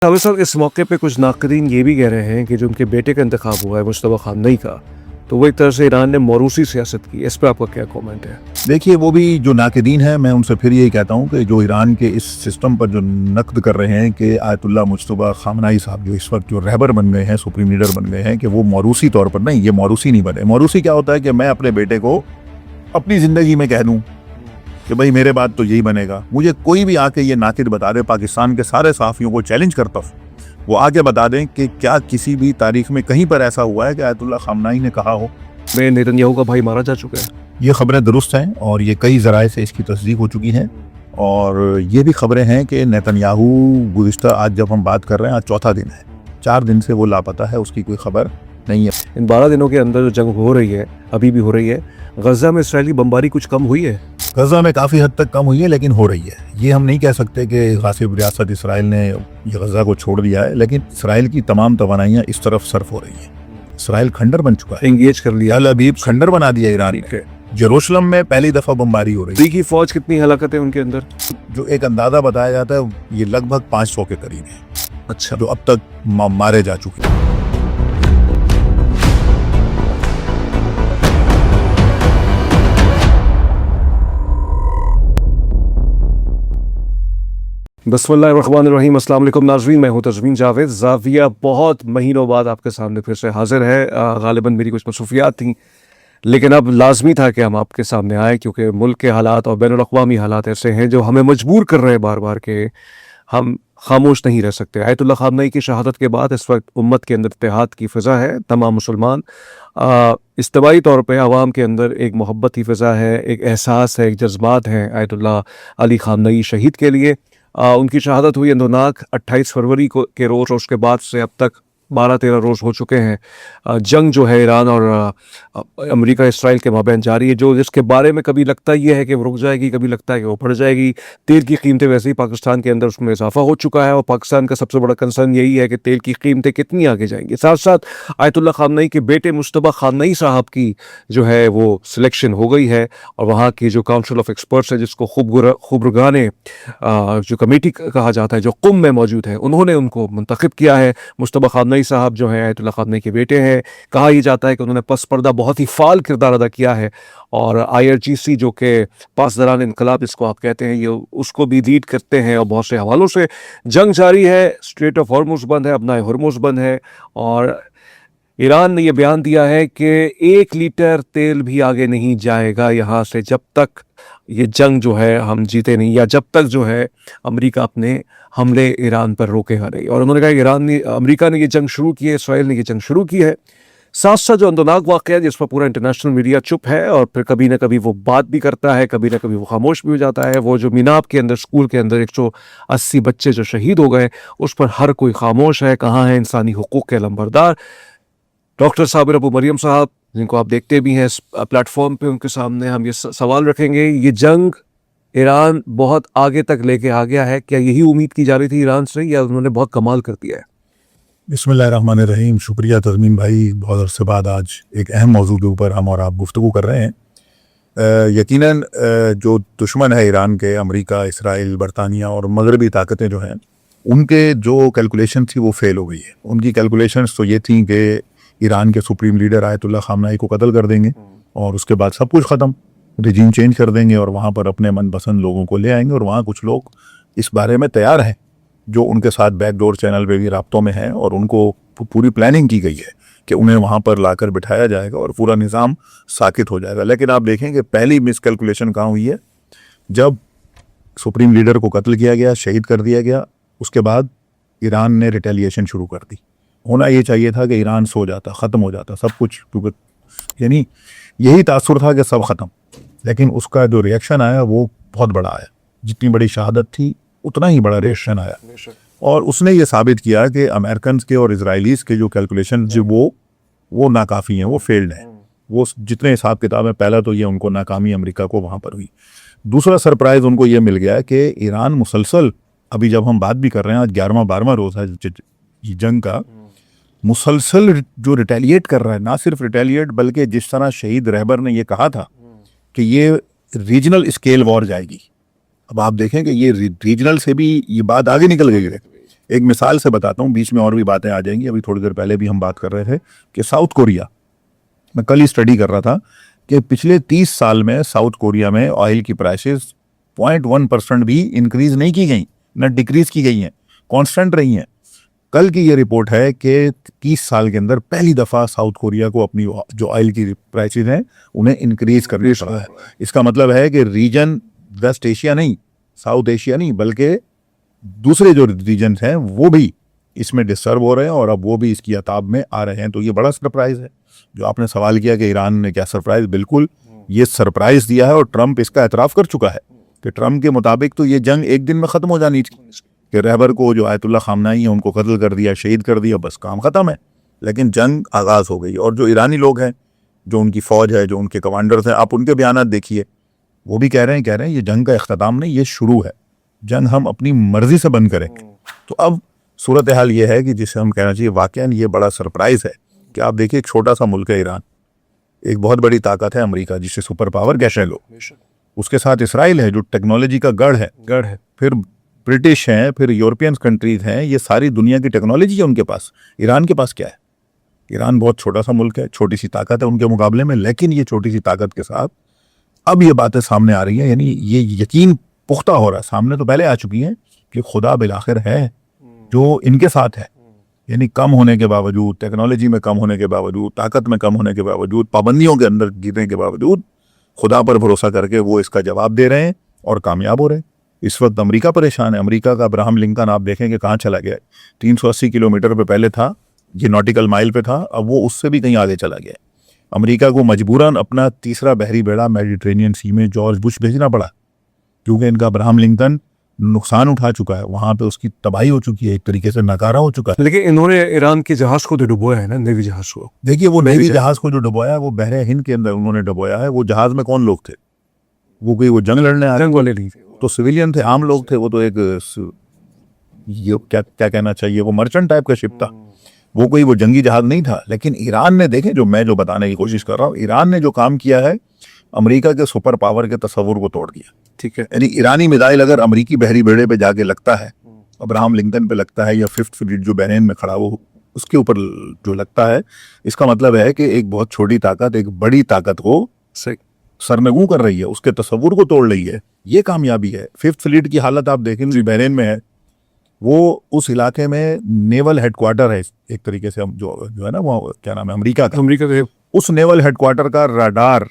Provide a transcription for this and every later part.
साबिर साहब, इस मौके पे कुछ नाक़दीन ये भी कह रहे हैं कि जो उनके बेटे का इंतखाब हुआ है मुश्तबा ख़ामनई का, तो वो एक तरह से ईरान ने मौरूसी सियासत की। इस पर आपका क्या कमेंट है? देखिए, वो भी जो नाक़दीन हैं, मैं उनसे फिर यही कहता हूँ कि जो ईरान के इस सिस्टम पर जो नक़्द कर रहे हैं कि आयतुल्लाह मुज्तबा ख़ामनई साहब जो इस वक्त जो रहबर बन गए हैं, सुप्रीम लीडर बन गए हैं, कि वो मौरूसी तौर पर नहीं, ये मौरूसी नहीं बने। मौरूसी क्या होता है कि मैं अपने बेटे को अपनी ज़िंदगी में कह दूँ कि भाई मेरे बाद तो यही बनेगा। मुझे कोई भी आके ये नाक़िद बता दे, पाकिस्तान के सारे सहाफ़ियों को चैलेंज करता हूँ, वो आगे बता दें कि क्या किसी भी तारीख में कहीं पर ऐसा हुआ है कि आयतुल्लाह ख़ामनई ने कहा हो में नेतन्याहू का भाई मारा जा चुका है। ये खबरें दुरुस्त हैं और ये कई ज़राए से इसकी तस्दीक हो चुकी हैं। और ये भी खबरें हैं कि नेतन्याहू गुज़िश्ता, आज जब हम बात कर रहे हैं, आज चौथा दिन है, 4 दिन से वो लापता है, उसकी कोई खबर नहीं है। इन 12 दिनों के अंदर जो जंग हो रही है, अभी भी हो रही है, गज़ा में इसराइली बमबारी कुछ कम हुई है? गज़ा में काफ़ी हद तक कम हुई है, लेकिन हो रही है। ये हम नहीं कह सकते कि गासिब रियासत इसराइल ने ये गज़ा को छोड़ दिया है, लेकिन इसराइल की तमाम तवानाइयाँ इस तरफ सर्फ हो रही हैं। इसराइल खंडर बन चुका है, एंगेज कर लिया। अल अबीब खंडर बना दिया ईरान ने। जेरूशलम में पहली दफ़ा बमबारी हो रही है। अमरीकी फौज कितनी हलाकत है उनके अंदर? जो एक अंदाज़ा बताया जाता है, ये लगभग 500 के करीब है, अच्छा, जो अब तक मारे जा चुके हैं। बिस्मिल्लाहिर्रहमानिर्रहीम। अस्सलाम वालेकुम नाज़रीन, मैं हूं तज़मीन जावेद। ज़ाविया बहुत महीनों बाद आपके सामने फिर से हाजिर है। गालिबन मेरी कुछ मसरूफियात थी, लेकिन अब लाजमी था कि हम आपके सामने आए, क्योंकि मुल्क के हालात और बैनुल अक़वामी हालात ऐसे हैं जो हमें मजबूर कर रहे हैं बार बार के हम खामोश नहीं रह सकते। आयतुल्लाह ख़ामनई की शहादत के बाद इस वक्त उम्मत के अंदर इत्तेहाद की फ़िज़ा है। तमाम मुसलमान इज्तिमाई तौर पे आवाम के अंदर एक मोहब्बत की फ़िज़ा है, एक एहसास है, एक जज्बात हैं आयतुल्लाह अली ख़ामनई शहीद के लिए। उनकी शहादत हुई अंदोनाक 28 फरवरी को के रोज़, और उसके बाद से अब तक 12-13 रोज़ हो चुके हैं। जंग जो है ईरान और अमेरिका इसराइल के माबैन जारी है, जो जिसके बारे में कभी लगता ये है कि वो रुक जाएगी, कभी लगता है कि वो बढ़ जाएगी। तेल की कीमतें वैसे ही पाकिस्तान के अंदर उसमें इजाफा हो चुका है, और पाकिस्तान का सबसे बड़ा कंसर्न यही है कि तेल की कीमतें कितनी आगे जाएंगी। साथ साथ आयतुल्लाह ख़ामनई के बेटे मुश्तबा ख़ामनई साहब की जो है वो सिलेक्शन हो गई है, और वहाँ की जो काउंसिल ऑफ एक्सपर्ट्स है, जिसको खुबरगाने जो कमेटी कहा जाता है, जो कुम में मौजूद है, उन्होंने उनको मुंतखब किया है। मुश्तबा ख़ामनई साहब जो हैं आयतुल्लाह ख़ामनई के बेटे हैं। कहा यह जाता है कि उन्होंने पस पर्दा बहुत ही फ़ाल किरदार अदा किया है, और IRGC जो कि पासदारान इनकलाब जिसको आप कहते हैं, ये उसको भी लीड करते हैं। और बहुत से हवालों से जंग जारी है, स्ट्रेट ऑफ हॉर्मुज़ बंद है, अपना हॉर्मुज़ बंद है, और ईरान ने यह बयान दिया है कि 1 लीटर तेल भी आगे नहीं जाएगा यहाँ से, जब तक ये जंग जो है हम जीते नहीं, या जब तक जो है अमेरिका अपने हमले ईरान पर रोकेगा नहीं। और उन्होंने कहा कि अमेरिका ने ये जंग शुरू की है, इसराइल ने ये जंग शुरू की है। साथ साथ जो अंदरनाक वाक़या है, जिस पर पूरा इंटरनेशनल मीडिया चुप है, और फिर कभी ना कभी वो बात भी करता है, कभी ना कभी वो खामोश भी हो जाता है, वो जो मीनाब के अंदर, स्कूल के अंदर 180 बच्चे जो शहीद हो गए, उस पर हर कोई खामोश है। कहाँ है इंसानी हुकूक के लंबरदार डॉक्टर साबिर अबू मरियम साहब, जिनको आप देखते भी हैं इस प्लेटफॉर्म पे? उनके सामने हम ये सवाल रखेंगे। ये जंग ईरान बहुत आगे तक लेके आ गया है, क्या यही उम्मीद की जा रही थी ईरान से, या उन्होंने बहुत कमाल कर दिया है? बिस्मिल्लाहिर्रहमानिर्रहीम। शुक्रिया तज़मीन भाई, बहुत अरसे बाद आज एक अहम मौजू के ऊपर हम और आप गुफ्तगू कर रहे हैं। यकीनन जो दुश्मन है ईरान के, अमेरिका, इसराइल, बरतानिया और मगरबी ताकतें जो हैं, उनके जो कैलकुलेशन थी वो फेल हो गई है। उनकी कैलकुलेशंस तो ये थी कि ईरान के सुप्रीम लीडर आयतुल्लाह ख़ामनई को कत्ल कर देंगे, और उसके बाद सब कुछ ख़त्म, रिजीम चेंज कर देंगे, और वहाँ पर अपने मनपसंद लोगों को ले आएंगे। और वहाँ कुछ लोग इस बारे में तैयार हैं, जो उनके साथ बैकडोर चैनल पे भी राब्तों में हैं, और उनको पूरी प्लानिंग की गई है कि उन्हें वहाँ पर लाकर बिठाया जाएगा और पूरा निज़ाम साकित हो जाएगा। लेकिन आप देखें कि पहली मिसकैलकुलेशन कहाँ हुई है, जब सुप्रीम लीडर को कत्ल किया गया, शहीद कर दिया गया, उसके बाद ईरान ने रिटेलिएशन शुरू कर दी। होना ये चाहिए था कि ईरान सो जाता, ख़त्म हो जाता सब कुछ, क्योंकि यानी यही तासुर था कि सब ख़त्म। लेकिन उसका जो रिएक्शन आया वो बहुत बड़ा आया। जितनी बड़ी शहादत थी, उतना ही बड़ा रिएक्शन आया, और उसने ये साबित किया कि अमेरिकन के और इसराइलीज़ के जो कैलकुलेशन जो वो नाकाफ़ी हैं, वो फेल्ड हैं। वो जितने हिसाब किताब है, पहला तो ये उनको नाकामी अमेरिका को वहाँ पर हुई। दूसरा सरप्राइज़ उनको ये मिल गया कि ईरान मुसलसल, अभी जब हम बात भी कर रहे हैं, आज 11वां-12वां रोज़ है जंग का, मुसलसल जो रिटेलिएट कर रहा है, ना सिर्फ रिटेलिएट, बल्कि जिस तरह शहीद रहबर ने ये कहा था कि ये रीजनल स्केल वॉर जाएगी। अब आप देखें कि ये रीजनल से भी ये बात आगे निकल गई है। एक मिसाल से बताता हूँ, बीच में और भी बातें आ जाएंगी। अभी थोड़ी देर पहले भी हम बात कर रहे थे कि साउथ कोरिया, मैं कल ही स्टडी कर रहा था कि पिछले 30 साल में साउथ कोरिया में ऑयल की प्राइसेस 0.1% भी इंक्रीज नहीं की गई, न डिक्रीज की गई हैं, कांस्टेंट रही हैं। कल की ये रिपोर्ट है कि 30 साल के अंदर पहली दफ़ा साउथ कोरिया को अपनी जो ऑयल की प्राइसेस हैं उन्हें इंक्रीज करनी पड़ा है। इसका मतलब है कि रीजन वेस्ट एशिया नहीं, साउथ एशिया नहीं, बल्कि दूसरे जो रीजन हैं वो भी इसमें डिस्टर्ब हो रहे हैं और अब वो भी इसकी अताब में आ रहे हैं। तो ये बड़ा सरप्राइज है। जो आपने सवाल किया कि ईरान ने क्या सरप्राइज, बिल्कुल ये सरप्राइज दिया है और ट्रंप इसका एतराफ़ कर चुका है कि ट्रंप के मुताबिक तो ये जंग एक दिन में ख़त्म हो जानी थी, कि रहबर को जो आयतुल्ला खामनाई है उनको कत्ल कर दिया, शहीद कर दिया, बस काम ख़त्म है। लेकिन जंग आगाज़ हो गई और जो ईरानी लोग हैं, जो उनकी फ़ौज है, जो उनके कमांडर्स हैं, आप उनके बयानात देखिए, वो भी कह रहे हैं ये जंग का इख्तिताम नहीं, ये शुरू है। जंग हम अपनी मर्जी से बंद करेंगे। तो अब सूरत हाल ये है कि जिसे हम कहना चाहिए वाकई ये बड़ा सरप्राइज़ है कि आप देखिए, एक छोटा सा मुल्क है ईरान, एक बहुत बड़ी ताकत है अमेरिका, जिसे सुपर पावर कह लो, उसके साथ इसराइल है जो टेक्नोलॉजी का गढ़ है, फिर ब्रिटिश हैं, फिर यूरोपियन कंट्रीज हैं, ये सारी दुनिया की टेक्नोलॉजी है उनके पास। ईरान के पास क्या है? ईरान बहुत छोटा सा मुल्क है, छोटी सी ताकत है उनके मुकाबले में, लेकिन ये छोटी सी ताकत के साथ अब ये बातें सामने आ रही हैं, यानी ये यकीन पुख्ता हो रहा है, सामने तो पहले आ चुकी हैं कि खुदा बिलाखिर है जो इनके साथ है। यानी कम होने के बावजूद, टेक्नोलॉजी में कम होने के बावजूद, ताकत में कम होने के बावजूद, पाबंदियों के अंदर गिरने के बावजूद, खुदा पर भरोसा करके वो इसका जवाब दे रहे हैं और कामयाब हो रहे हैं। इस वक्त अमेरिका परेशान है। अमेरिका का अब्राहम लिंकन आप देखें कि कहाँ चला गया है। 380 किलोमीटर पे पहले था, ये नॉटिकल माइल पे था, अब वो उससे भी कहीं आगे चला गया है। अमेरिका को मजबूरन अपना तीसरा बहरी बेड़ा मेडिटेरेनियन सी में जॉर्ज बुश भेजना पड़ा, क्योंकि इनका अब्राहम लिंकन नुकसान उठा चुका है, वहां पे उसकी तबाही हो चुकी है, एक तरीके से नकारा हो चुका है। लेकिन इन्होंने ईरान के जहाज को तो डुबोया है ना, नेवी जहाज को। देखिए, वो नेवी जहाज को जो डुबोया है वो बहरे हिंद के अंदर उन्होंने डुबोया है। वो जहाज में कौन लोग थे? वो कोई वो जंग लड़ने आए जंग वाले नहीं थे, तो सिविलियन थे, आम लोग थे। वो तो एक ये क्या क्या कहना चाहिए, वो मर्चेंट टाइप का शिप था, वो कोई वो जंगी जहाज नहीं था। लेकिन ईरान ने, देखें जो मैं जो बताने की कोशिश कर रहा हूँ, ईरान ने जो काम किया है अमेरिका के सुपर पावर के तस्वुर को तोड़ दिया। ठीक है, यानी ईरानी मिसाइल अगर अमेरिकी बहरी बेड़े पे जाके लगता है, अब्राहम लिंकन पे लगता है, या फिफ्थ फ्लीट जो बहरीन में खड़ा वो उसके ऊपर जो लगता है, इसका मतलब है कि एक बहुत छोटी ताकत एक बड़ी ताकत को सही सरनगू कर रही है, उसके तस्वुर को तोड़ रही है। ये कामयाबी है। फिफ्थ फ्लीट की हालत आप देखें जो बहरीन में है, वो उस इलाके में नेवल हेडक्वार्टर है एक तरीके से, जो है ना, वो क्या नाम है अमेरिका का, उस नेवल हेडक्वार्टर का रडार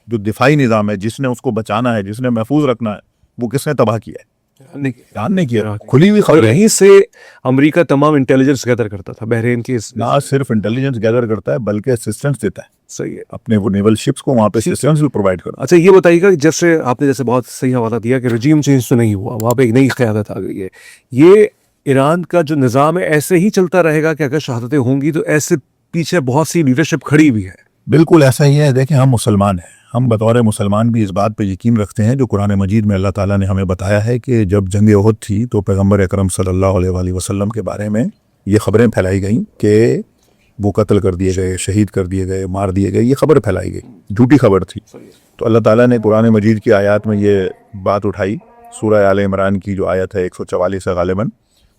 जो दिफाई निज़ाम है, जिसने उसको बचाना है, जिसने महफूज रखना है, वो किसने तबाह किया है? ईरान ने किया। खुली हुई खबर है। यहीं से अमेरिका तमाम इंटेलिजेंस गैदर करता था बहरीन की। ना सिर्फ इंटेलिजेंस गैदर करता है बल्कि असिस्टेंस देता है। सही है, अपने वो नेवल शिप्स को वहाँ पे असिस्टेंस भी प्रोवाइड करता है। अच्छा ये बताइएगा, जैसे आपने जैसे बहुत सही हवाला दिया कि रजीम चेंज तो नहीं हुआ, वहाँ पे एक नई क़यादत आ गई है। ये ईरान का जो निज़ाम है ऐसे ही चलता रहेगा कि अगर शहादतें होंगी तो ऐसे पीछे बहुत सी लीडरशिप खड़ी भी है? बिल्कुल ऐसा ही है। देखें, हम मुसलमान हैं, हम बतौर मुसलमान भी इस बात पे यकीन रखते हैं जो कुरान मजीद में अल्लाह ताला ने हमें बताया है कि जब जंग उहद थी तो पैगम्बर अकरम सल्लल्लाहु अलैहि वसल्लम के बारे में ये खबरें फैलाई गई कि वो कत्ल कर दिए गए, शहीद कर दिए गए, मार दिए गए। ये खबर फैलाई गई, झूठी खबर थी। तो अल्लाह ताला ने कुरान मजीद की आयत में ये बात उठाई, सूरह आले इमरान की जो आयत है 144 है गालिबन,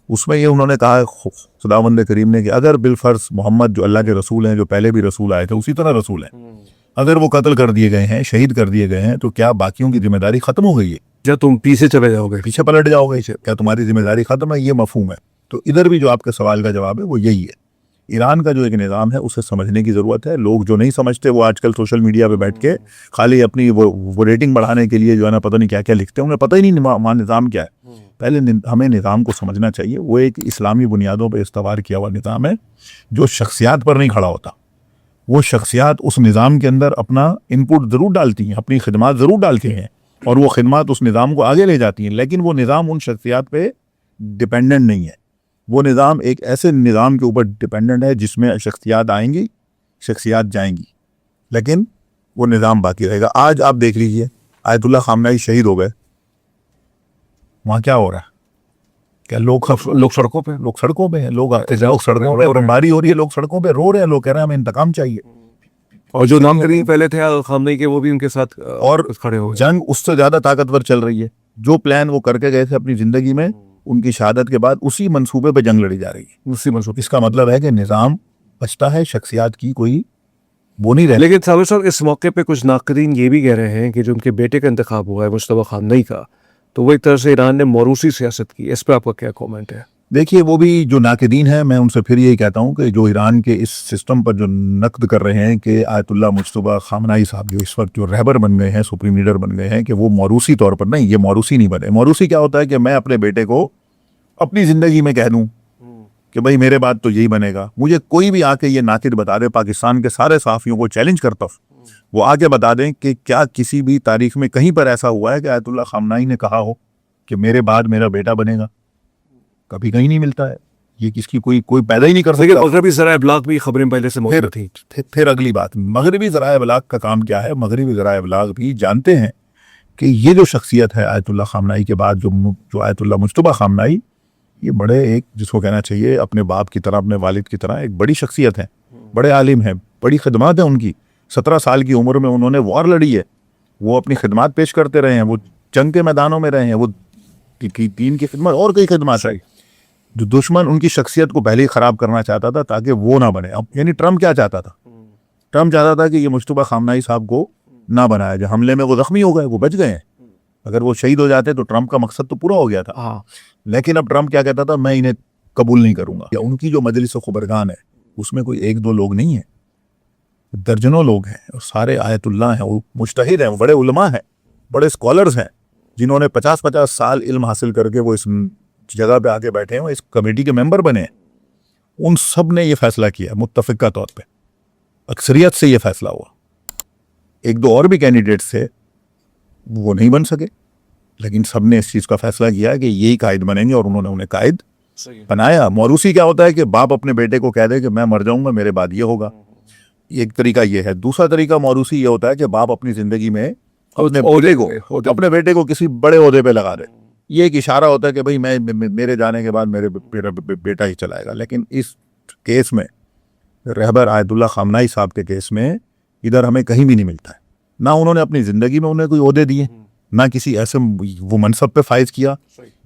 उसमें ये उन्होंने कहा खुदावंद करीम ने कि अगर बिलफर्ज मोहम्मद जो अल्लाह के रसूल हैं, जो पहले भी रसूल आए थे उसी तरह रसूल हैं, अगर वो कत्ल कर दिए गए हैं, शहीद कर दिए गए हैं, तो क्या बाकियों की जिम्मेदारी खत्म हो गई है? क्या तुम पीछे चले जाओगे, पीछे पलट जाओगे? क्या तुम्हारी जिम्मेदारी खत्म है? ये मफहूम है। तो इधर भी जो आपके सवाल का जवाब है वो यही है। ईरान का जो एक निज़ाम है उसे समझने की ज़रूरत है। लोग जो नहीं समझते वो आजकल सोशल मीडिया पे बैठ के खाली अपनी वो रेटिंग बढ़ाने के लिए जो है ना, पता नहीं क्या क्या लिखते हैं, उन्हें पता ही नहीं वहाँ निज़ाम क्या है। पहले हमें निज़ाम को समझना चाहिए। वो एक इस्लामी बुनियादों पर इस्तवार किया हुआ निज़ाम है जो शख्सियात पर नहीं खड़ा होता। वो शख्सियात उस निज़ाम के अंदर अपना इनपुट ज़रूर डालती हैं, अपनी खिदमत ज़रूर डालती हैं, और वो खिदमत उस निज़ाम को आगे ले जाती हैं, लेकिन वो निज़ाम उन शख्सियात पे डिपेंडेंट नहीं है। वो निज़ाम एक ऐसे निज़ाम के ऊपर डिपेंडेंट है जिसमें शख्सियात आएंगी, शख्सियात जाएंगी, लेकिन वो निज़ाम बाकी रहेगा। आज आप देख लीजिए, आयतुल्ला खामनाई शहीद हो गए, वहाँ क्या हो रहा है? क्या लोग सड़कों पे हैं, लोग सड़कों पे, बमबारी हो रही है, लोग सड़कों पे रो रहे हैं, लोग कह रहे हैं हमें इंतकाम चाहिए। और जो नाम करीम पहले थे खामनेई के, वो भी उनके साथ और खड़े हो गए। जंग उससे ज्यादा ताकतवर चल रही है। जो प्लान वो करके गए थे अपनी जिंदगी में, उनकी शहादत के बाद उसी मंसूबे पे जंग लड़ी जा रही है। उसी मंसूबे। इसका मतलब है कि निज़ाम बचता है, शख्सियात की कोई वो नहीं रहती। लेकिन साबिर साहब, इस मौके पे कुछ नाक़दीन ये भी कह रहे हैं कि जो उनके बेटे का इंतखाब हुआ है मुश्तबा ख़ामनई का, तो वो एक तरह से ईरान ने मौरूसी सियासत की। इस पर आपका क्या कमेंट है? देखिए, वो भी जो नाक़दीन है, मैं उनसे फिर यही कहता हूँ कि जो ईरान के इस सिस्टम पर जो नक़द कर रहे हैं कि आयतुल्लाह मुज्तबा ख़ामनई साहब जो इस वक्त जो रहबर बन गए हैं, सुप्रीम लीडर बन गए हैं, कि वो मौरूसी तौर पर नहीं, ये मौरूसी नहीं बने। मौरूसी क्या होता है कि मैं अपने बेटे को अपनी ज़िंदगी में कह दूँ कि भाई मेरे बाद तो यही बनेगा। मुझे कोई भी आके ये नातिद बता दे, पाकिस्तान के सारे सहाफ़ियों को चैलेंज करता हूँ, वो आके बता दें कि क्या किसी भी तारीख में कहीं पर ऐसा हुआ है कि आयतुल्लाह ख़ामनई ने कहा हो कि मेरे बाद मेरा बेटा बनेगा? कभी कहीं नहीं मिलता है। ये किसकी कोई पैदा ही नहीं कर सकता। मगरबी ज़राए इब्लाग भी खबरें पहले से मौजूद थी। फिर अगली बात, मगरबी ज़राए इब्लाग का काम क्या है? मगरबी ज़राए इब्लाग भी जानते हैं कि ये जो शख्सियत है आयतुल्लाह ख़ामनई के बाद जो आयतुल्लाह मुज्तबा ख़ामनई, ये बड़े एक जिसको कहना चाहिए अपने बाप की तरह, अपने वालिद की तरह एक बड़ी शख्सियत है, बड़े आलिम हैं, बड़ी खिदमत है उनकी। 17 साल की उम्र में उन्होंने वॉर लड़ी है, वो अपनी खिदमत पेश करते रहे हैं, वो जंग के मैदानों में रहे हैं, वो दीन की खिदमत और कई खिदमत है। जो दुश्मन उनकी शख्सियत को पहले ही ख़राब करना चाहता था ताकि वो ना बने। अब यानी ट्रम्प क्या चाहता था? ट्रम्प चाहता था कि ये मुज्तबा ख़ामनई साहब को ना बनाया जाए। हमले में वो ज़ख्मी हो गए, वो बच गए हैं। अगर वो शहीद हो जाते तो ट्रम्प का मकसद तो पूरा हो गया था। लेकिन अब ट्रम्प क्या कहता था? मैं इन्हें कबूल नहीं करूंगा। या उनकी जो मजलिस ख़ुबरगान है उसमें कोई एक दो लोग नहीं है, दर्जनों लोग हैं, और सारे आयतुल्लाह हैं, वो मुज्तहिद हैं, बड़े उलमा हैं, बड़े स्कॉलर्स हैं, जिन्होंने 50-50 साल इल्म हासिल करके वो इस जगह पे आके बैठे हैं, इस कमेटी के मेंबर बने हैं। उन सब ने ये फैसला किया मुत्तफ़िक़ा तौर पे, अक्सरियत से ये फैसला हुआ। एक दो और भी कैंडिडेट्स थे, वो नहीं बन सके, लेकिन सब ने इस चीज़ का फैसला किया कि यही कायद बनेंगे, और उन्होंने उन्हें कायद बनाया। मौरूसी क्या होता है कि बाप अपने बेटे को कह दे कि मैं मर जाऊंगा, मेरे बाद ये होगा। एक तरीका ये है। दूसरा तरीका मौरूसी ये होता है कि बाप अपनी ज़िंदगी में अपने बेटे को किसी बड़े ओहदे पे लगा दे। ये एक इशारा होता है कि भाई मेरे जाने के बाद मेरा बेटा ही चलाएगा। लेकिन इस केस में, रहबर आयतुल्लाह ख़ामनई साहब के केस में, इधर हमें कहीं भी नहीं मिलता है। ना उन्होंने अपनी ज़िंदगी में उन्हें कोई ओहदे दिए, ना किसी ऐसे वो मनसब पे फाइज किया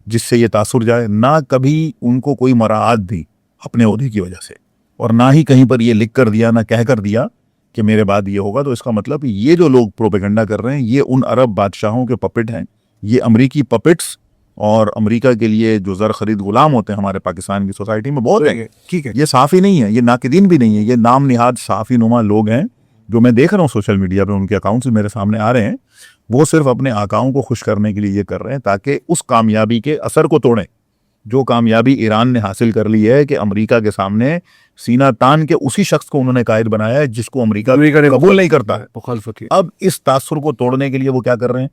जिससे ये तासुर जाए, ना कभी उनको कोई मराआत दी अपने ओहदे की वजह से, और ना ही कहीं पर ये लिख कर दिया, ना कह कर दिया कि मेरे बाद ये होगा। तो इसका मतलब ये जो लोग प्रोपेगेंडा कर रहे हैं, ये उन अरब बादशाहों के पपेट हैं, ये अमरीकी पपेट्स, और अमेरिका के लिए जो ज़र खरीद गुलाम होते हैं हमारे पाकिस्तान की सोसाइटी में बहुत है। ठीक है, ये साफ़ी नहीं है, ये नाकिदीन भी नहीं है, ये नाम निहाद साफ़ी नुमा लोग हैं जो मैं देख रहा हूँ सोशल मीडिया पे, उनके अकाउंट्स मेरे सामने आ रहे हैं। वो सिर्फ अपने आकाओं को खुश करने के लिए ये कर रहे हैं ताकि उस कामयाबी के असर को तोड़ें जो कामयाबी ईरान ने हासिल कर ली है, कि अमेरिका के सामने सीना तान के उसी शख्स को उन्होंने कायद बनाया है जिसको अमेरिका कबूल नहीं करता है। अब इस तासुर को तोड़ने के लिए वो क्या कर रहे हैं?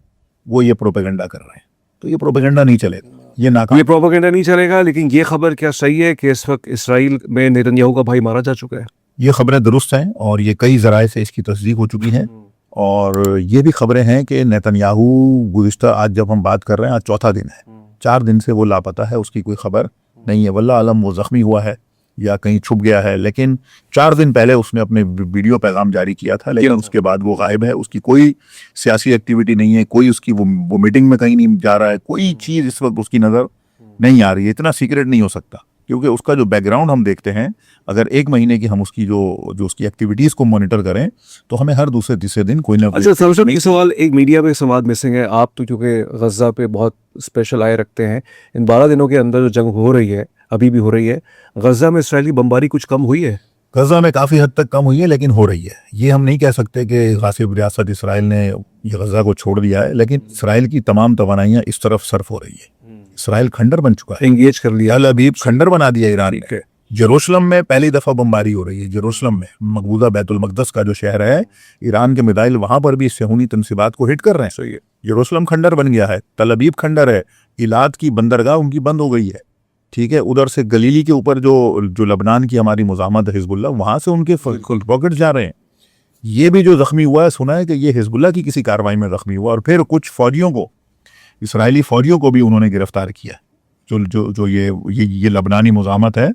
वो ये प्रोपेगेंडा कर रहे हैं। तो ये प्रोपेगेंडा नहीं चलेगा, ये प्रोपेगेंडा नहीं चलेगा। लेकिन ये खबर क्या सही है कि इस वक्त इसराइल में नेतन्याहू का भाई मारा जा चुका है? ये खबरें दुरुस्त हैं और ये कई ज़राए से इसकी तस्दीक हो चुकी हैं। और ये भी खबरें हैं कि नेतन्याहू गुज़िश्ता, आज जब हम बात कर रहे हैं, आज चौथा दिन है, 4 दिन से वो लापता है, उसकी कोई खबर नहीं है। वल्लाह आलम वो ज़ख्मी हुआ है या कहीं छुप गया है। लेकिन 4 दिन पहले उसने अपने वीडियो पैगाम जारी किया था, लेकिन उसके बाद वो गायब है। उसकी कोई सियासी एक्टिविटी नहीं है, कोई उसकी वो मीटिंग में कहीं नहीं जा रहा है, कोई चीज़ इस वक्त उसकी नज़र नहीं आ रही है। इतना सीक्रेट नहीं हो सकता, क्योंकि उसका जो बैकग्राउंड हम देखते हैं, अगर 1 महीने की हम उसकी जो उसकी एक्टिविटीज़ को मॉनिटर करें तो हमें हर दूसरे तीसरे दिन कोई ना कोई। अच्छा समझो, एक सवाल, एक मीडिया पे संवाद मिसिंग है। आप तो क्योंकि गज़ा पे बहुत स्पेशल आए रखते हैं, इन 12 दिनों के अंदर जो जंग हो रही है, अभी भी हो रही है, गज़ा में इसराइली बमबारी कुछ कम हुई है? गज़ा में काफ़ी हद तक कम हुई है, लेकिन हो रही है। ये हम नहीं कह सकते कि गासिब रियासत इसराइल ने ये गज़ा को छोड़ दिया है, लेकिन इसराइल की तमाम तवानाइयाँ इस तरफ सर्फ हो रही है। इसराइल खंडर बन चुका है, एंगेज कर लिया, तल अबीब खंडर बना दिया ईरान ने। जेरूसलम में पहली दफ़ा बमबारी हो रही है। जेरूसलम में, मकबूजा बैतुल मक़दस का जो शहर है, ईरान के मिसाइल वहाँ पर भी सेहूनी तनसीबात को हिट कर रहे हैं। सही है, जेरूसलम खंडर बन गया है, तल अबीब खंडर है, इलाद की बंदरगाह उनकी बंद हो गई है। ठीक है, उधर से गलीली के ऊपर जो लबनान की हमारी मुज़ाहमत है हिजबुल्लाह, वहाँ से उनके रॉकेट जा रहे हैं। ये भी जो ज़ख्मी हुआ है, सुना है कि ये हिजबुल्लाह की किसी कार्रवाई में ज़ख्मी हुआ। और फिर कुछ फ़ौजियों को, इसराइली फ़ौजियों को भी उन्होंने गिरफ्तार किया, जो ये लबनानी मुज़ाहमत है,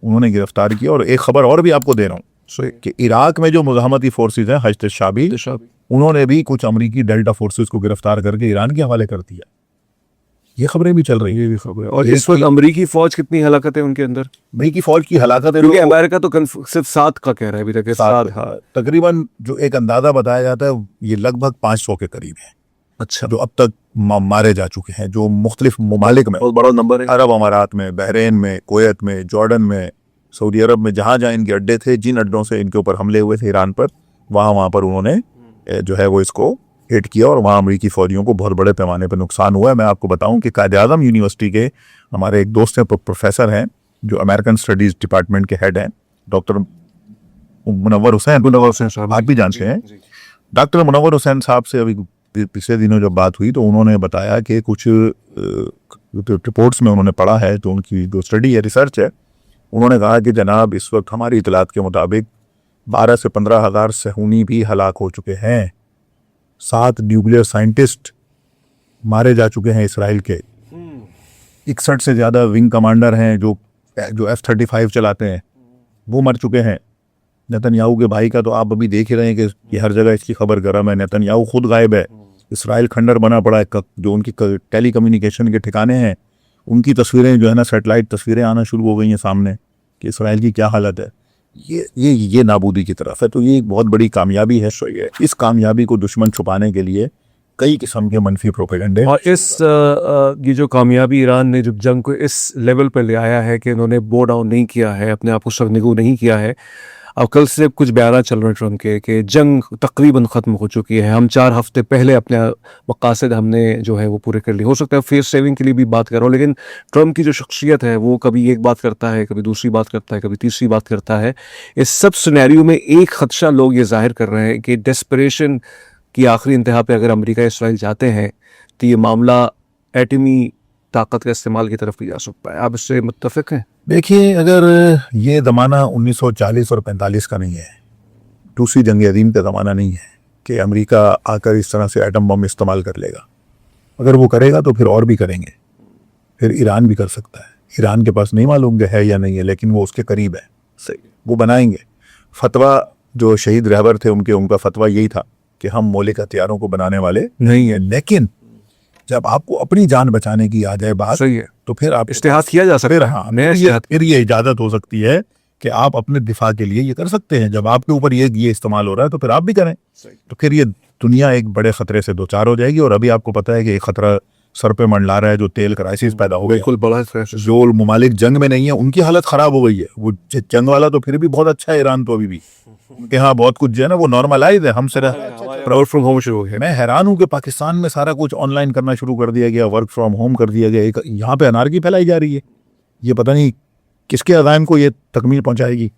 उन्होंने गिरफ्तार किया। और एक खबर और भी आपको दे रहा हूँ कि इराक में जो मुज़ाहमती फोर्सेज हैं, हश्द शाबी, उन्होंने भी कुछ अमरीकी डेल्टा फोर्सेज को गिरफ्तार करके ईरान के हवाले कर दिया। ये खबरें भी चल रही है। ये भी खबर है। और इस वक्त अमरीकी फौज कितनी हलाकत है उनके अंदर? अमेरिकी फौज की हलाकत है क्योंकि अमेरिका तो सिर्फ 7 का कह रहा है अभी तक, 7। हाँ, तकरीबन जो एक अंदाजा बताया जाता है ये लगभग 500 के करीब है अच्छा, जो अब तक मारे जा चुके हैं, जो मुख्तलिफ ममालिक में, बहुत बड़ा नंबर है। अरब अमारात में, बहरीन में, कुवैत में, जॉर्डन में, सऊदी अरब में, जहाँ जहाँ इनके अड्डे थे, जिन अड्डों से इनके ऊपर हमले हुए थे ईरान पर, वहाँ पर उन्होंने जो है वो इसको हिट किया और वहाँ अमरीकी फौजियों को बहुत बड़े पैमाने पर नुकसान हुआ है। मैं आपको बताऊं कि कायद-ए-आज़म यूनिवर्सिटी के हमारे एक दोस्त हैं, प्रोफेसर हैं, जो अमेरिकन स्टडीज़ डिपार्टमेंट के हेड हैं, डॉक्टर मुनव्वर हुसैन साहब, आप भी जानते हैं। डॉक्टर मुनव्वर हुसैन साहब से अभी पिछले दिनों जब बात हुई तो उन्होंने बताया कि कुछ रिपोर्ट्स में उन्होंने पढ़ा है, तो उनकी जो स्टडी है, रिसर्च है, उन्होंने कहा कि जनाब इस वक्त हमारी इतलात के मुताबिक 12 से 15 हज़ार सहूनी भी हलाक हो चुके हैं। 7 न्यूक्लियर साइंटिस्ट मारे जा चुके हैं इसराइल के। 61 से ज़्यादा विंग कमांडर हैं जो F-35 चलाते हैं, वो मर चुके हैं। नेतन्याहू के भाई का तो आप अभी देख ही रहे हैं कि हर जगह इसकी खबर गर्म है। नेतन्याहू खुद गायब है, इसराइल खंडर बना पड़ा है। जो उनकी टेली कम्युनिकेशन के ठिकाने हैं, उनकी तस्वीरें जो है ना, सैटेलाइट तस्वीरें आना शुरू हो गई हैं सामने कि इसराइल की क्या हालत है। ये नाबूदी की तरफ है। तो ये एक बहुत बड़ी कामयाबी है। इस कामयाबी को दुश्मन छुपाने के लिए कई किस्म के मनफी प्रोपेगेंडे, और ये जो कामयाबी ईरान ने जब जंग को इस लेवल पर ले आया है कि उन्होंने बो डाउन नहीं किया है, अपने आप को सरनिगू नहीं किया है। अब कल से कुछ बयान चल रहे हैं ट्रम्प के कि जंग तकरीबन ख़त्म हो चुकी है, हम 4 हफ्ते पहले अपने मकासद हमने जो है वो पूरे कर लिए। हो सकता है फेस सेविंग के लिए भी बात कर रहा हूँ, लेकिन ट्रम्प की जो शख्सियत है वो कभी एक बात करता है, कभी दूसरी बात करता है, कभी तीसरी बात करता है। इस सब सिनेरियो में एक खदशा लोग ये जाहिर कर रहे हैं कि डेस्परेशन की आखिरी इंतहा पे अगर अमेरिका इसराइल जाते हैं तो ये मामला एटमी ताकत के इस्तेमाल की तरफ भी जा सकता है। आप इससे मुत्तफिक हैं? देखिए, अगर ये ज़माना 1940 और 45 का नहीं है, दूसरी जंग अज़ीम का ज़माना नहीं है कि अमेरिका आकर इस तरह से एटम बम इस्तेमाल कर लेगा। अगर वो करेगा तो फिर और भी करेंगे, फिर ईरान भी कर सकता है। ईरान के पास नहीं मालूम कि है या नहीं है, लेकिन वो उसके करीब है। सही, वो बनाएंगे। फतवा जो शहीद रहबर थे उनका फतवा यही था कि हम मौलिक हथियारों को बनाने वाले नहीं है। लेकिन जब आपको अपनी जान बचाने की आ जाए बात, सही है, तो फिर आप इस्तेहाद किया जा सकता है। हाँ, फिर ये इजाजत हो सकती है कि आप अपने दिफा के लिए ये कर सकते हैं। जब आपके ऊपर ये इस्तेमाल हो रहा है तो फिर आप भी करें। तो फिर ये दुनिया एक बड़े खतरे से दो चार हो जाएगी। और अभी आपको पता है कि एक खतरा सर पे मंडला रहा है, जो तेल क्राइसिस पैदा हो गया। बिल्कुल, बड़ा क्राइसिस। जो ममालिक जंग में नहीं है उनकी हालत खराब हो गई है। वो जंग वाला तो फिर भी बहुत अच्छा है, ईरान तो अभी भी उनके यहाँ बहुत कुछ जो है ना वो नॉर्मलाइज है। हमसे वर्क फ्रॉम होम शुरू हो गया। मैं हैरान हूँ कि पाकिस्तान में सारा कुछ ऑनलाइन करना शुरू कर दिया गया, वर्क फ्रॉम होम कर दिया गया। यहाँ पे अनारकी फैलाई जा रही है। ये पता नहीं किसके अज़ाइम को ये तकमील पहुँचाएगी।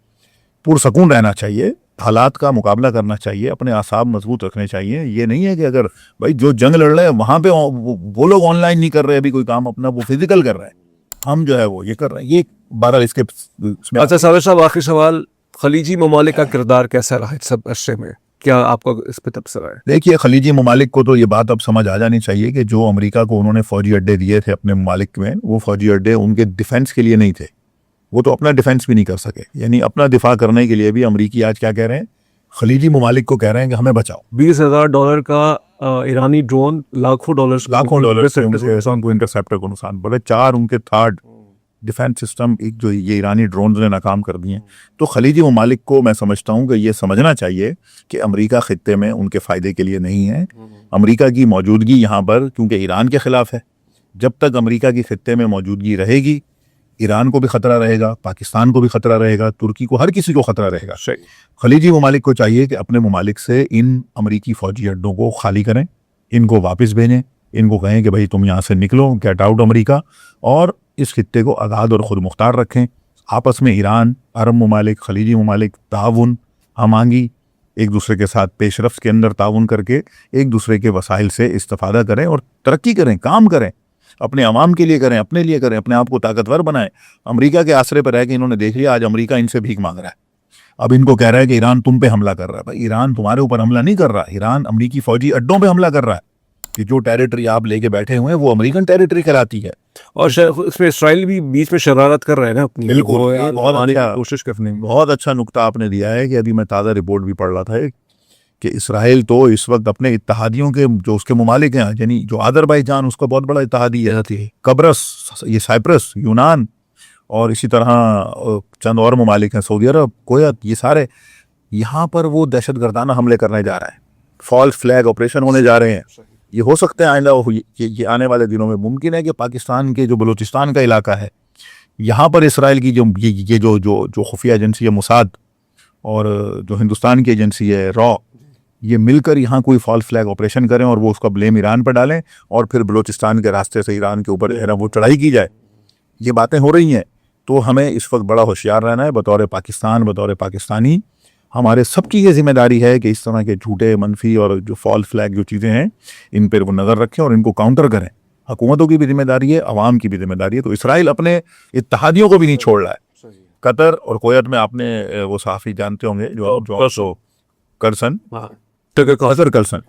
पुरसकून रहना चाहिए, हालात का मुकाबला करना चाहिए, अपने आसाब मजबूत रखने चाहिए। ये नहीं है कि अगर भाई जो जंग लड़ रहे हैं वहाँ पे वो लोग ऑनलाइन नहीं कर रहे अभी कोई काम अपना, वो फिजिकल कर रहे हैं। हम जो है वो ये कर रहे हैं। ये 12 इसके अच्छा साबिर साहब, आखिरी सवाल, खलीजी ममालिक का किरदार कैसा रहा इस सब अरसे में? क्या आपका इस पे तबसरा है? देखिए, खलीजी ममालिक को तो ये बात अब समझ आ जानी चाहिए कि जो अमेरिका को उन्होंने फौजी अड्डे दिए थे अपने ममालिक में, वो फौजी अड्डे उनके डिफेंस के लिए नहीं थे। वो तो अपना डिफेंस भी नहीं कर सके। यानी अपना दिफा करने के लिए भी अमेरिकी आज क्या कह रहे हैं, खलीजी ममालिक को कह रहे हैं कि हमें बचाओ। $20,000 का ईरानी ड्रोन लाखों डॉलर को इंटरसेप्टर को नुकसान बोले। 4 उनके थर्ड डिफेंस सिस्टम एक जो ये ईरानी ड्रोन ने नाकाम कर दिए। तो खलीजी ममालिक को मैं समझता हूँ कि ये समझना चाहिए कि अमेरिका खित्ते में उनके फ़ायदे के लिए नहीं है। अमेरिका की मौजूदगी यहाँ पर क्योंकि ईरान के ख़िलाफ़ है। जब तक अमेरिका की खित्ते में मौजूदगी रहेगी, ईरान को भी ख़तरा रहेगा, पाकिस्तान को भी ख़तरा रहेगा, तुर्की को, हर किसी को ख़तरा रहेगा। खलीजी ममालिक को चाहिए कि अपने ममालिक से इन अमेरिकी फ़ौजी अड्डों को खाली करें, इनको वापस भेजें, इनको कहें कि भाई तुम यहाँ से निकलो, गेट आउट अमेरिका, और इस खित्ते को आज़ाद और ख़ुद मुख्तार रखें। आपस में ईरान, अरब ममालिक, खलीजी ममालिक ताउन, हमांगी, एक दूसरे के साथ पेशरफ्त के अंदर ताउन करके एक दूसरे के वसाइल से इस्तिफ़ादा करें और तरक्की करें, काम करें, अपने अवाम के लिए करें, अपने लिए करें, अपने आप को ताकतवर बनाएं। अमेरिका के आसरे पर रह के इन्होंने देख लिया आज अमेरिका इनसे भीख मांग रहा है। अब इनको कह रहा है कि ईरान तुम पे हमला कर रहा है। भाई, ईरान तुम्हारे ऊपर हमला नहीं कर रहा, ईरान अमेरिकी फौजी अड्डों पे हमला कर रहा है। कि जो टेरिटरी आप लेके बैठे हुए हैं वो अमेरिकन टेरिटरी कहलाती है। और इसमें इसराइल भी बीच में शरारत कर रहा है ना अपनी, बिल्कुल, बहुत अच्छा कोशिश करने में। बहुत अच्छा नुक्ता आपने दिया है कि अभी मैं ताज़ा रिपोर्ट भी पढ़ रहा था कि इसराइल तो इस वक्त अपने इत्तहादियों के जो उसके ममालिक हैं, यानी जो अज़रबैजान उसका बहुत बड़ा इत्तहादी है, कब्रस, ये साइप्रस, यूनान और इसी तरह चंद और ममालिक हैं, सऊदी अरब, कुवैत, ये सारे, यहाँ पर वो दहशतगर्दाना हमले करने जा रहा है, फॉल्स फ्लैग ऑपरेशन होने जा रहे हैं। ये हो सकते हैं आइंदा, ये आने वाले दिनों में मुमकिन है कि पाकिस्तान के जो बलूचिस्तान का इलाका है, यहाँ पर इसराइल की ये जो खुफिया एजेंसी है मोसाद और जो हिंदुस्तान की एजेंसी है रॉ, ये मिलकर यहाँ कोई फॉल्स फ्लैग ऑपरेशन करें और वो उसका ब्लेम ईरान पर डालें और फिर बलूचिस्तान के रास्ते से ईरान के ऊपर जो है वो चढ़ाई की जाए। ये बातें हो रही हैं। तो हमें इस वक्त बड़ा होशियार रहना है बतौर पाकिस्तान, बतौर पाकिस्तानी। हमारे सबकी ये जिम्मेदारी है कि इस तरह के झूठे, मनफी और जो फॉल्स फ्लैग जो चीज़ें हैं इन पर वो नज़र रखें और इनको काउंटर करें। हुकूमतों की भी जिम्मेदारी है, अवाम की भी जिम्मेदारी है। तो इसराइल अपने इत्तहादियों को भी नहीं छोड़ रहा है। कतर और कुवैत में आपने वो सहाफ़ी जानते होंगे जो कर्सन, कतर कर्सन,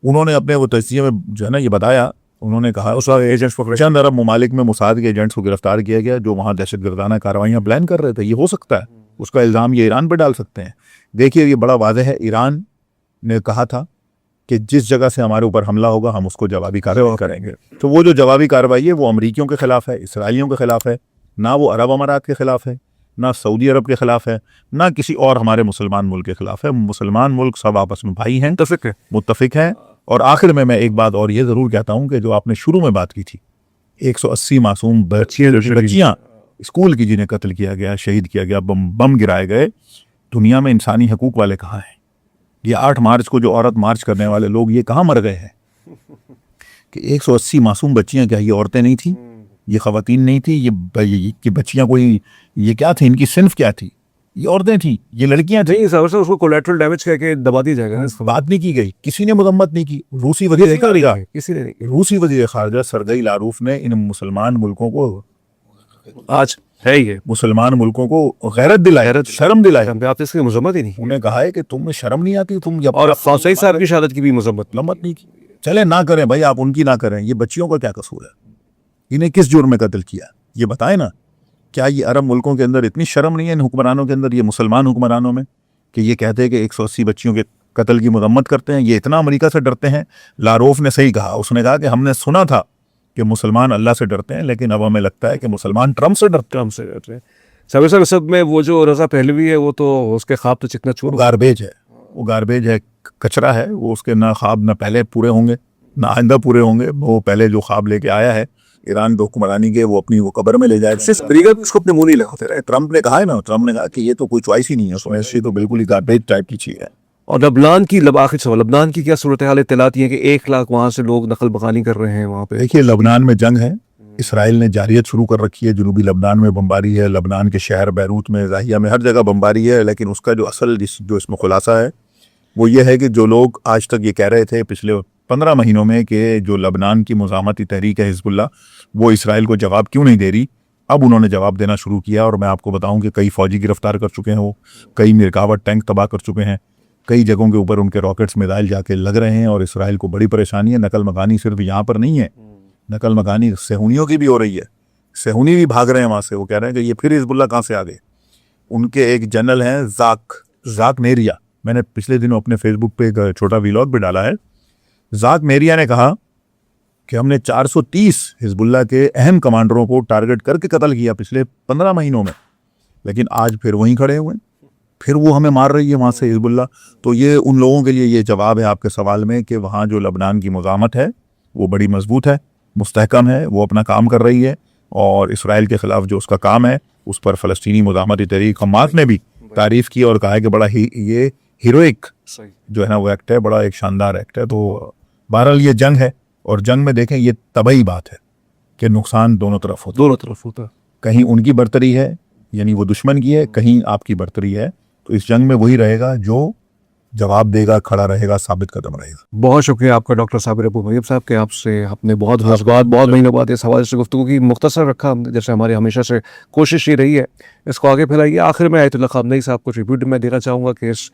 उन्होंने अपने वो तज़किये में जो है ना ये बताया, उन्होंने कहा उस एजेंट्स को, चंद अरब ममालिक में मोसाद के एजेंट्स को गिरफ्तार किया गया जो वहाँ दहशतगर्दाना कार्रवाइयाँ प्लान कर रहे थे। ये हो सकता है, उसका इल्ज़ाम ये ईरान पर डाल सकते हैं। देखिए ये बड़ा वाज़ेह है, ईरान ने कहा था कि जिस जगह से हमारे ऊपर हमला होगा हम उसको जवाबी कार्रवाई करेंगे। तो वो जो जवाबी कार्रवाई है वो अमरीकियों के ख़िलाफ़ है, इसराइलियों के ख़िलाफ़ है, ना वो अरब अमारात के ख़िलाफ़ है, ना सऊदी अरब के ख़िलाफ़ है, ना किसी और हमारे मुसलमान मुल्क के ख़िलाफ़ है। मुसलमान मुल्क सब आपस में भाई हैं, मुत्तफ़िक हैं। और आखिर में मैं एक बात और ये ज़रूर कहता हूँ कि जो आपने शुरू में बात की थी, 180 मासूम बच्चियाँ स्कूल की जिन्हें कत्ल किया गया, शहीद किया गया, बम गिराए गए, दुनिया में इंसानी हकूक़ वाले कहाँ हैं? ये 8 मार्च को जो औरत मार्च करने वाले लोग, ये कहाँ मर गए हैं? कि 180 मासूम बच्चियाँ, क्या ये औरतें नहीं थी? ये ख़वातीन नहीं थी? ये बच्चियाँ कोई, ये क्या थी? इनकी सिन्फ क्या थी? ये औरतें थी, ये लड़कियां थी। उसको कोलैटरल डैमेज करके दबा दिया जाएगा। बात नहीं की गई, किसी ने मजम्मत नहीं की। रूसी वज़ीर ख़ारजा सरगई लारूफ ने इन मुसलमान मुल्कों को, आज है ही है, मुसलमान मुल्कों को गैरत दिलाई, शर्म दिलाई। आप इसकी मजम्मत ही नहीं। उन्हें कहा है कि तुम्हें शर्म नहीं आती, तुम और फौसई साहब की शहादत की भी मजम्मत नहीं की। चले ना करें भाई, आप उनकी ना करें, ये बच्चियों का क्या कसूर है? इन्हें किस जुर्म में कत्ल किया ये बताएं ना। क्या ये अरब मुल्कों के अंदर इतनी शर्म नहीं है इन हुक्मरानों के अंदर, ये मुसलमान हुक्मरानों में, कि ये कहते हैं कि 180 बच्चियों के कत्ल की मजम्मत करते हैं? ये इतना अमेरिका से डरते हैं। लारोफ ने सही कहा, उसने कहा कि हमने सुना था कि मुसलमान अल्लाह से डरते हैं, लेकिन अब हमें लगता है कि मुसलमान ट्रम्प से डरते हैं। सब में वो जो रज़ा पहलवी है वो तो उसके ख्वाब तो चिकना चूर, गार्बेज है, वो गार्बेज है, कचरा है वो। उसके ना ख्वाब ना पहले पूरे होंगे ना आइंदा पूरे होंगे। वो पहले जो ख्वाब लेके आया है ईरान को हुक्मरानी के, वो अपनी वो कब्र में ले जाएगा। उसको अपने मुंह नहीं लगाते रहे। ट्रम्प ने कहा है ना, ट्रम्प ने कहा कि ये तो कोई चॉइस ही नहीं है, उसमें तो बिल्कुल ही गार्बेज टाइप की चीज़ है। और लबनान की आखिर सवाल, लबनान की क्या सूरत हाल? इत्तलाती है कि 1 लाख वहाँ से लोग नकल बखानी कर रहे हैं वहाँ पे। देखिए लबनान में जंग है, इसराइल ने जारियत शुरू कर रखी है। जनूबी लबनान में बमबारी है, लबनान के शहर बैरूत में, ज़ाहिया में, हर जगह बमबारी है। लेकिन उसका जो असल जो इसमें खुलासा है वो ये है कि जो लोग आज तक ये कह रहे थे पिछले 15 महीनों में कि जो लबनान की मुज़ाहमती तहरीक है हिज़्बुल्लाह, वो इसराइल को जवाब क्यों नहीं दे रही, अब उन्होंने जवाब देना शुरू किया। और मैं आपको बताऊं कि कई फ़ौजी गिरफ्तार कर चुके हैं, वो कई मिर्कावट टैंक तबाह कर चुके हैं, कई जगहों के ऊपर उनके रॉकेट्स मिसाइल जाके लग रहे हैं। और इसराइल को बड़ी परेशानी है। नकल मकानी सिर्फ यहाँ पर नहीं है, नकल मकानी सेहूनियों की भी हो रही है। सेहूनी भी भाग रहे हैं वहाँ से। वो कह रहे हैं कि ये फिर हिज़्बुल्लाह कहाँ से आ गए। उनके एक जनरल हैं ज़ाक नेरिया, मैंने पिछले दिनों अपने फेसबुक पे एक छोटा वीलॉग भी डाला है। ज़ाक नेरिया ने कहा कि हमने 430 हिज़्बुल्लाह के अहम कमांडरों को टारगेट करके कत्ल किया पिछले 15 महीनों में, लेकिन आज फिर वहीं खड़े हुए हैं, फिर वो हमें मार रही है वहाँ से हिज़्बुल्लाह। तो ये उन लोगों के लिए ये जवाब है आपके सवाल में कि वहाँ जो लबनान की मुज़ाहमत है वो बड़ी मजबूत है, मुस्तहकम है, वो अपना काम कर रही है। और इसराइल के ख़िलाफ़ जो उसका काम है उस पर फ़लस्तीनी मुज़ाहमती तहरीक हमास ने भी तारीफ़ की और कहा है कि बड़ा ही ये हीरोइक जो है ना वो एक्ट है, बड़ा एक शानदार एक्ट है। तो बहरहाल ये जंग है, और जंग में देखें ये तबाही बात है कि नुकसान दोनों तरफ होता है। कहीं उनकी बर्तरी है, यानी वो दुश्मन की है, कहीं आपकी बर्तरी है। तो इस जंग में वही रहेगा जो जवाब देगा, खड़ा रहेगा, साबित कदम रहेगा। बहुत शुक्रिया आपका डॉक्टर साबिर अबू मरियम साहब के, आपसे आपने बहुत महीनों बाद इस हवाले से गुफ्तगू की, मुख्तसर रखा हमने, जैसे हमारी हमेशा से कोशिश ये रही है। इसको आगे फैलाइए। आखिर में आयतुल्लाह खामनेई साहब को ट्रिब्यूट मैं देना चाहूँगा कि इस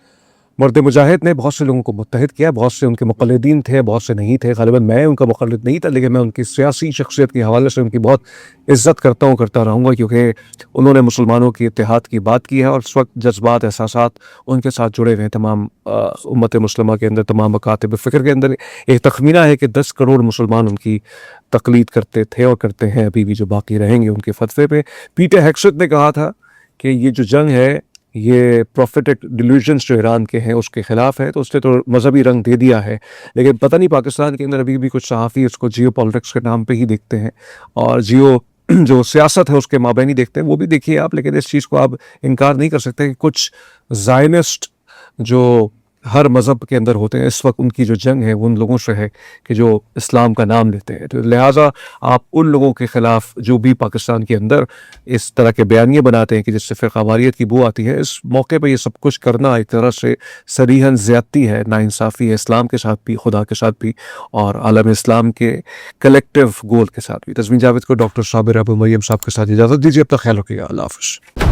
मर्द मुजाहिद ने बहुत से लोगों को मुत्तहिद किया, बहुत से उनके मुक़ल्लिदीन थे, बहुत से नहीं थे। ग़ालिबन मैं उनका मुक़ल्लिद नहीं था, लेकिन मैं उनकी सियासी शख्सियत के हवाले से उनकी बहुत इज़्ज़त करता हूँ, करता रहूँगा, क्योंकि उन्होंने मुसलमानों की इत्तेहाद की बात की है और इस वक्त जज्बात, एहसासात उनके साथ जुड़े हुए हैं। तमाम उम्मत मुस्लिमा के अंदर, तमाम मकातिब फ़िक्र के अंदर एक तखमीना है कि 10 करोड़ मुसलमान उनकी तक़लीद करते थे और करते हैं, अभी भी जो बाकी रहेंगे उनके फतवे पे। पीटर हेग्सेट ने कहा था कि ये जो जंग है ये प्रॉफिटिक डिल्यूजन्स जो ईरान के हैं उसके ख़िलाफ़ है, तो उसने तो मजहबी रंग दे दिया है। लेकिन पता नहीं पाकिस्तान के अंदर अभी भी कुछ सहाफ़ी उसको जियो पॉलिटिक्स के नाम पे ही देखते हैं और जियो जो सियासत है उसके माबैनी देखते हैं। वो भी देखिए आप, लेकिन इस चीज़ को आप इनकार नहीं कर सकते कि कुछ ज़ायनिस्ट जो हर मज़हब के अंदर होते हैं, इस वक्त उनकी जो जंग है वो उन लोगों से है कि जो इस्लाम का नाम लेते हैं। तो लिहाजा आप उन लोगों के ख़िलाफ़ जो भी पाकिस्तान के अंदर इस तरह के बयानिए बनाते हैं कि जिससे फ़िरक़ावारियत की बू आती है, इस मौके पर ये सब कुछ करना एक तरह से सरीहन ज़्यादती है, नाइंसाफ़ी है इस्लाम के साथ भी, खुदा के साथ भी और आलम इस्लाम के कलेक्टिव गोल के साथ भी। तस्मीन जावेद को डॉक्टर साबिर अबू मरियम साहब के साथ इजाज़त दीजिए। अपना ख्याल रखिएगा। अल्लाह हाफ़िज़।